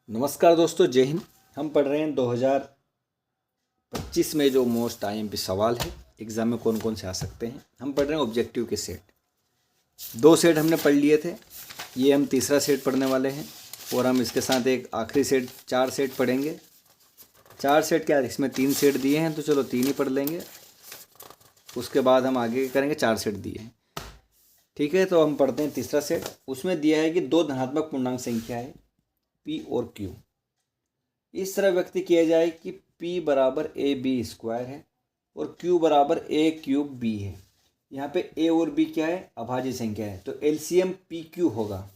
नमस्कार दोस्तों, जय हिंद। हम पढ़ रहे हैं 2025 में जो मोस्ट आईएमपी सवाल है एग्ज़ाम में कौन कौन से आ सकते हैं। हम पढ़ रहे हैं ऑब्जेक्टिव के सेट। 2 सेट हमने पढ़ लिए थे, ये हम तीसरा सेट पढ़ने वाले हैं और हम इसके साथ एक आखिरी सेट 4 सेट पढ़ेंगे। 4 सेट क्या, इसमें 3 सेट दिए हैं तो चलो 3 ही पढ़ लेंगे, उसके बाद हम आगे करेंगे। 4 सेट दिए हैं, ठीक है। तो हम पढ़ते हैं तीसरा सेट। उसमें दिया है कि 2 धनात्मक पूर्णांक संख्या है P और Q। इस तरह व्यक्त किया जाए कि P बराबर AB² है और Q बराबर A³ B है। यहाँ पे A और B क्या है, अभाज्य संख्या है, तो एलसीएम PQ होगा।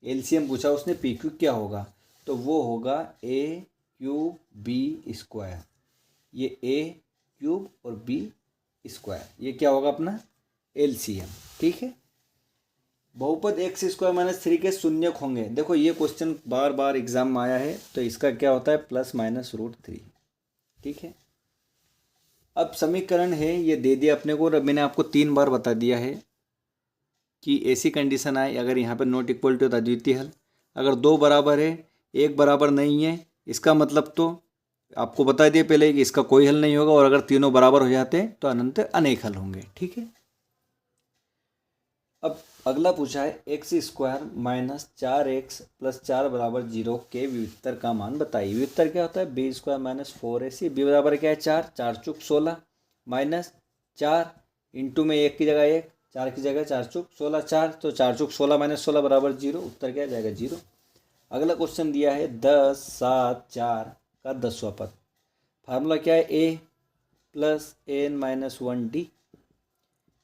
एलसीएम पूछा उसने, PQ क्या होगा, तो वो होगा A³ B²। ये A³ और B², ये क्या होगा अपना एलसीएम, ठीक है। बहुपद x² - 3 के शून्यक होंगे। देखो ये क्वेश्चन बार बार एग्जाम में आया है, तो इसका क्या होता है ±√3, ठीक है। अब समीकरण है ये दे दिया अपने को, और मैंने आपको 3 बार बता दिया है कि ऐसी कंडीशन आए अगर यहाँ पे नॉट इक्वल टू अद्वितीय हल, अगर 2 बराबर है 1 बराबर नहीं है, इसका मतलब तो आपको बता दिया पहले कि इसका कोई हल नहीं होगा, और अगर तीनों बराबर हो जाते हैं तो अनंत अनेक हल होंगे, ठीक है। अब अगला पूछा है x² - 4x + 4 = 0 के विवित्तर का मान बताइए। विवित्तर क्या होता है, b² - 4ac। b बराबर क्या है 4, 4 चुक 16 माइनस 4 इंटू में 1 की जगह 1, 4 की जगह 4 चुक 16 4, तो 4 चुक 16 - 16 = 0। उत्तर क्या जाएगा 0। अगला क्वेश्चन दिया है 10 7 4 का 10वां पद। फार्मूला क्या है, a + n - 1d।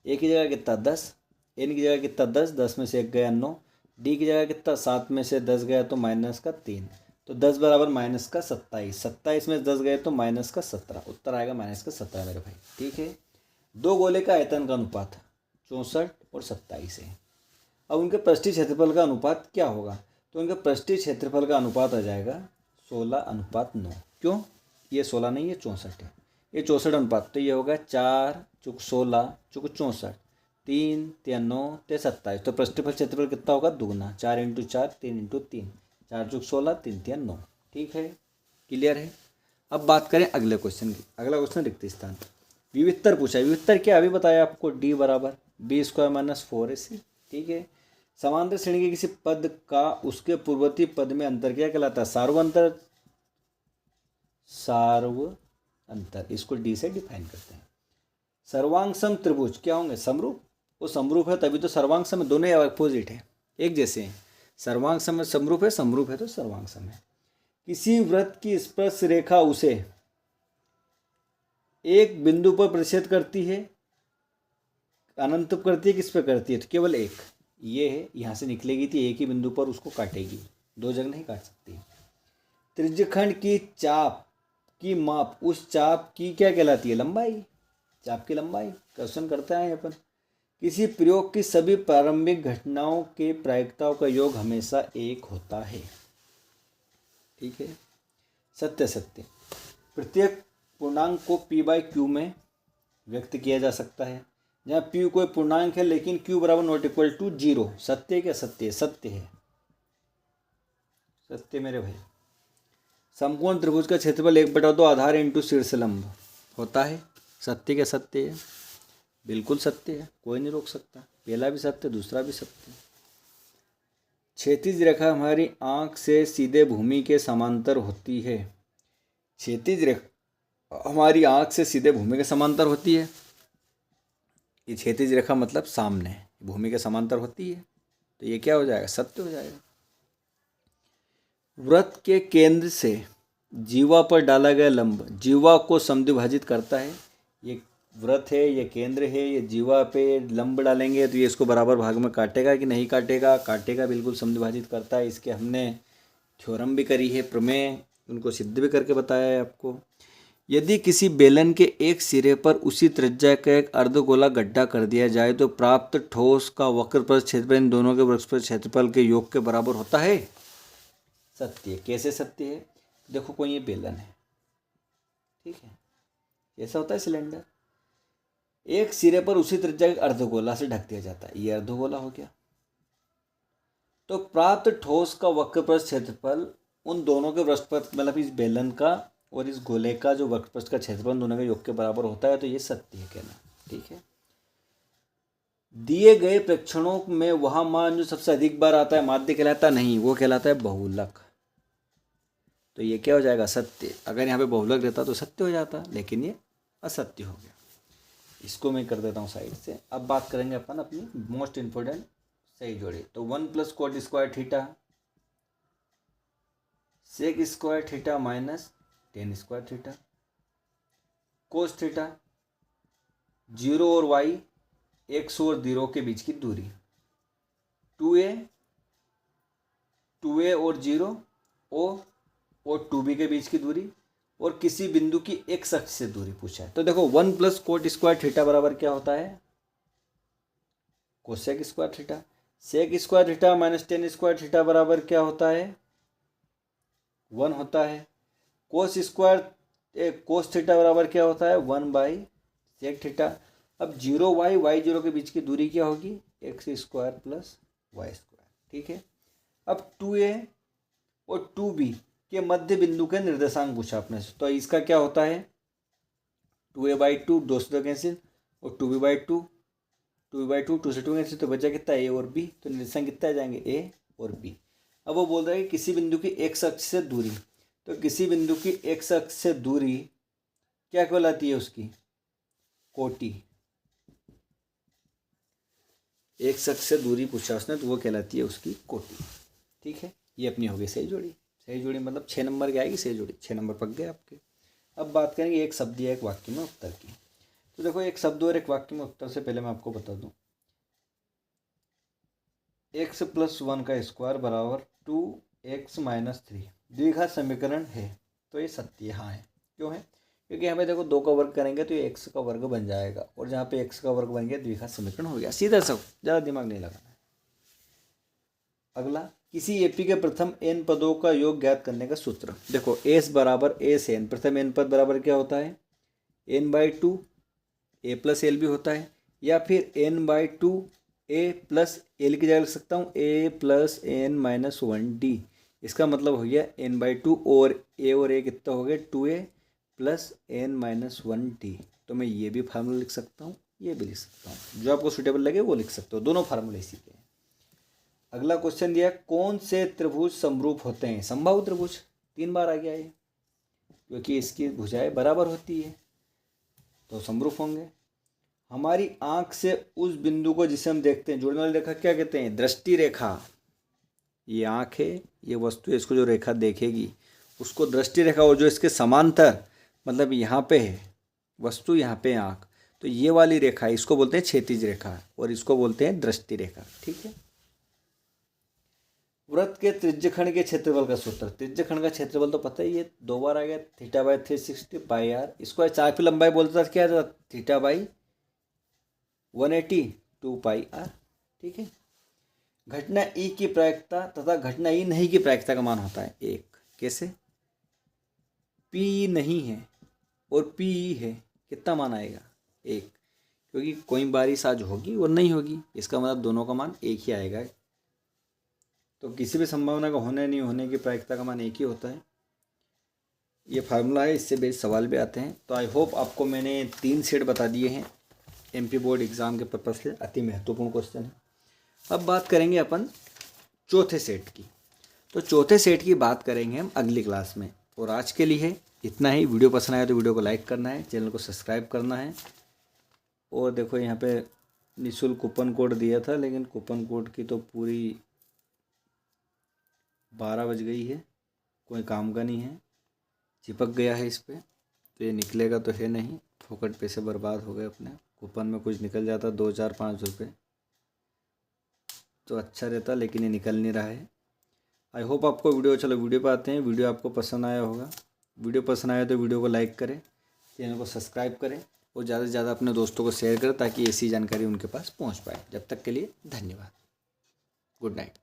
a की जगह कितना 10, n की जगह कितना 10, 10 में से 1 गया 9, d की जगह कितना 7 में से 10 गया तो -3, तो 10 बराबर -27, 27 में 10 गए तो -17। उत्तर आएगा -17 मेरे भाई, ठीक है। 2 गोले का आयतन का अनुपात 64 और 27 है। अब उनके पृष्ठीय क्षेत्रफल का अनुपात क्या होगा, तो उनके पृष्ठीय क्षेत्रफल का अनुपात आ जाएगा 16:9। क्यों, ये 16 नहीं, ये 64 है, ये 64 अनुपात, तो ये होगा 4 चुक 16 चुक 64, 3 3 9 ते 27, तो पृष्ठफल क्षेत्रफल कितना होगा दुगना, 4 × 4 3 × 3, 4 चुक 16 3 3 9, ठीक है, क्लियर है। अब बात करें अगले क्वेश्चन की। अगला क्वेश्चन रिक्त स्थान विवित्तर पूछा है। विवित्तर क्या अभी बताया आपको, d बराबर b² - 4ac, ठीक है। समांतर श्रेणी के किसी पद का उसके पूर्ववर्ती पद में अंतर क्या कहलाता है, सार्वअंतर। सार्वअंतर, इसको d से डिफाइन करते हैं। सर्वांग सम त्रिभुज क्या होंगे, समरूप। वो समरूप है तभी तो सर्वांग सम है, दोनों अपोजिट है, एक जैसे हैं। सर्वांग सम समरूप है तो सर्वांग सम है। किसी वृत्त की स्पर्श रेखा उसे एक बिंदु पर प्रतिच्छेद करती है, अनंत करती है, किस पे करती है, तो केवल एक, ये है, यहाँ से निकलेगी थी एक ही बिंदु पर, उसको काटेगी, 2 जगह नहीं काट सकती। त्रिज्यखंड की चाप की माप उस चाप की क्या कहलाती है, लंबाई। चाप की लंबाई क्वेश्चन करते हैं अपन। किसी प्रयोग की सभी प्रारंभिक घटनाओं के प्रायिकताओं का योग हमेशा 1 होता है, ठीक है। सत्य सत्य, प्रत्येक पूर्णांक को p/q में व्यक्त किया जा सकता है, जहाँ p कोई पूर्णांक है लेकिन q बराबर ≠ 0। सत्य क्या, सत्य, सत्य है, सत्य मेरे भाई। समकोण त्रिभुज का क्षेत्रफल 1/2 आधार इंटू शीर्षलंब होता है। सत्य क्या, सत्य है, बिल्कुल सत्य है, कोई नहीं रोक सकता। पहला भी सत्य, दूसरा भी सत्य। क्षैतिज रेखा हमारी आंख से सीधे भूमि के समांतर होती है। क्षैतिज रेखा हमारी आंख से सीधे भूमि के समांतर होती है। ये क्षैतिज रेखा मतलब सामने भूमि के समांतर होती है, तो ये क्या हो जाएगा, सत्य हो जाएगा। वृत्त के केंद्र से जीवा पर डाला गया लंब जीवा को समद्विभाजित करता है। ये वृत्त है, ये केंद्र है, ये जीवा पे लंब डालेंगे तो ये इसको बराबर भाग में काटेगा कि नहीं काटेगा, काटेगा, बिल्कुल समद्विभाजित करता है। इसके हमने थ्योरम भी करी है, प्रमेय, उनको सिद्ध भी करके बताया है आपको। यदि किसी बेलन के एक सिरे पर उसी त्रिज्या का एक अर्धगोला गड्ढा कर दिया जाए तो प्राप्त ठोस का वक्रपथ क्षेत्रफल इन दोनों के वक्रपथ क्षेत्रफल के योग के बराबर होता है। सत्य। कैसे सत्य है, देखो कोई ये बेलन है, ठीक है, ऐसा होता है सिलेंडर, एक सिरे पर उसी त्रिज्या के अर्धगोला से ढक दिया जाता है, ये अर्धगोला हो गया, तो प्राप्त ठोस का वक्रपथ क्षेत्रफल उन दोनों के वृत्तपथ मतलब इस बेलन का और इस गोले का जो वृत्तपथ का क्षेत्रफल दोनों के योग के बराबर होता है, तो ये सत्य है कहना। ठीक है, दिए गए प्रेक्षणों में वह मान जो सबसे अधिक बार आता है माध्य कहलाता नहीं, वो कहलाता है बहुलक। तो ये क्या हो जाएगा, सत्य। अगर यहाँ पे बहुलक रहता तो सत्य हो जाता, लेकिन ये असत्य हो गया। इसको मैं कर देता हूँ साइड से। अब बात करेंगे अपन अपनी मोस्ट इम्पोर्टेंट सही जोड़ी। तो 1 + cot square theta sec square theta minus ten square theta cos theta 0 और y x और 0 के बीच की दूरी 2a और 0 o और 2b के बीच की दूरी और किसी बिंदु की x अक्ष से दूरी पूछा है। तो देखो 1 + कोट स्क्वायर थीटा बराबर क्या होता है, cosec square theta. Sec square theta minus ten square theta बराबर क्या होता है, 1 होता है। कोस थीटा बराबर क्या होता है, 1/सेक थीटा। अब 0y y0 के बीच की दूरी क्या होगी, x² + y²। ठीक है, अब 2a और 2b के मध्य बिंदु के निर्देशांक पूछा आपने, तो इसका क्या होता है 2a/2 2 से 2 कैंसिल और 2b/2 2b/2 2 से 2 कैंसिल, तो बचा कितना a और b, तो निर्देशांक कितना आ जाएंगे a और b। अब वो बोल रहा है कि किसी बिंदु की x अक्ष से दूरी, तो किसी बिंदु की x अक्ष से दूरी क्या कहलाती है, उसकी कोटि। x अक्ष से दूरी पूछा उसने, तो वो कहलाती है उसकी कोटि। ठीक है, ये अपनी हो गई सही जोड़ी। सही जोड़ी मतलब 6 नंबर की आएगी सही जोड़ी, 6 नंबर पक गए आपके। अब बात करेंगे एक शब्द या एक वाक्य में उत्तर की। तो देखो एक शब्द और एक वाक्य में उत्तर से पहले मैं आपको बता दूं, x + 1 का स्क्वायर बराबर 2x - 3 द्विघात समीकरण है। तो ये सत्य हाँ है। क्यों है, क्योंकि यहाँ पे देखो 2 का वर्ग करेंगे तो ये x का वर्ग बन जाएगा, और जहाँ पे x का वर्ग बन गया द्विघात समीकरण हो गया। सीधा सा, ज़्यादा दिमाग नहीं लगाना है। अगला, किसी एपी के प्रथम n पदों का योग ज्ञात करने का सूत्र। देखो s बराबर a से n, प्रथम n पद बराबर क्या होता है n/2 a + l भी होता है, या फिर n/2 a + l की जगह लिख सकता हूँ a + n - 1d। इसका मतलब हो गया n/2 और a कितना हो गया 2a + n - 1d। तो मैं ये भी फार्मूला लिख सकता हूँ, ये भी लिख सकता हूँ, जो आपको सूटेबल लगे वो लिख सकते हो, दोनों फार्मूले इसी के हैं। अगला क्वेश्चन दिया, कौन से त्रिभुज समरूप होते हैं। समबाहु त्रिभुज 3 बार आ गया है, क्योंकि इसकी भुजाएं बराबर होती है तो समरूप होंगे। हमारी आंख से उस बिंदु को जिसे हम देखते हैं, जुड़ने वाली रेखा क्या कहते हैं, दृष्टि रेखा। ये आंख है, ये वस्तु है, इसको जो रेखा देखेगी उसको दृष्टि रेखा, और जो इसके समांतर मतलब यहाँ पे है वस्तु, यहाँ पे आंख, तो ये वाली रेखा इसको बोलते हैं क्षैतिज रेखा, और इसको बोलते हैं दृष्टि रेखा। ठीक है, वृत्त के त्रिज्यखंड के क्षेत्रफल का सूत्र। त्रिज्यखंड का क्षेत्रफल तो पता ही है, 2 बार आ गया, θ/360 πr। इसको चाप की लंबाई बोलता था क्या था, θ/180 2πr। ठीक है, घटना ई की प्रायिकता तथा घटना ई नहीं की प्रायिकता का मान होता है 1। कैसे, पी नहीं है और पी है, कितना मान आएगा 1, क्योंकि कोई बारिश आज होगी और नहीं होगी, इसका मतलब दोनों का मान 1 ही आएगा। तो किसी भी संभावना का होने नहीं होने की प्रायिकता का मान 1 ही होता है। ये फार्मूला है, इससे बेस्ड सवाल भी आते हैं। तो आई होप आपको मैंने 3 सेट बता दिए हैं, एमपी बोर्ड एग्ज़ाम के पर्पज़ से अति महत्वपूर्ण क्वेश्चन है। अब बात करेंगे अपन चौथे सेट की। तो चौथे सेट की बात करेंगे हम अगली क्लास में, और आज के लिए इतना ही। वीडियो पसंद आया तो वीडियो को लाइक करना है, चैनल को सब्सक्राइब करना है। और देखो यहाँ पे निःशुल्क कूपन कोड दिया था, लेकिन कूपन कोड की तो पूरी 12 बज गई है, कोई काम का नहीं है, चिपक गया है इस पर, तो ये निकलेगा तो है नहीं, फोकट पैसे बर्बाद हो गए अपने। कूपन में कुछ निकल जाता 2 4 5 रुपये तो अच्छा रहता, लेकिन ये निकल नहीं रहा है। आई होप आपको वीडियो, चलो वीडियो पे आते हैं। वीडियो आपको पसंद आया होगा, वीडियो पसंद आया तो वीडियो को लाइक करें, चैनल को सब्सक्राइब करें, और ज़्यादा से ज़्यादा अपने दोस्तों को शेयर करें ताकि ऐसी जानकारी उनके पास पहुँच पाए। जब तक के लिए धन्यवाद, गुड नाइट।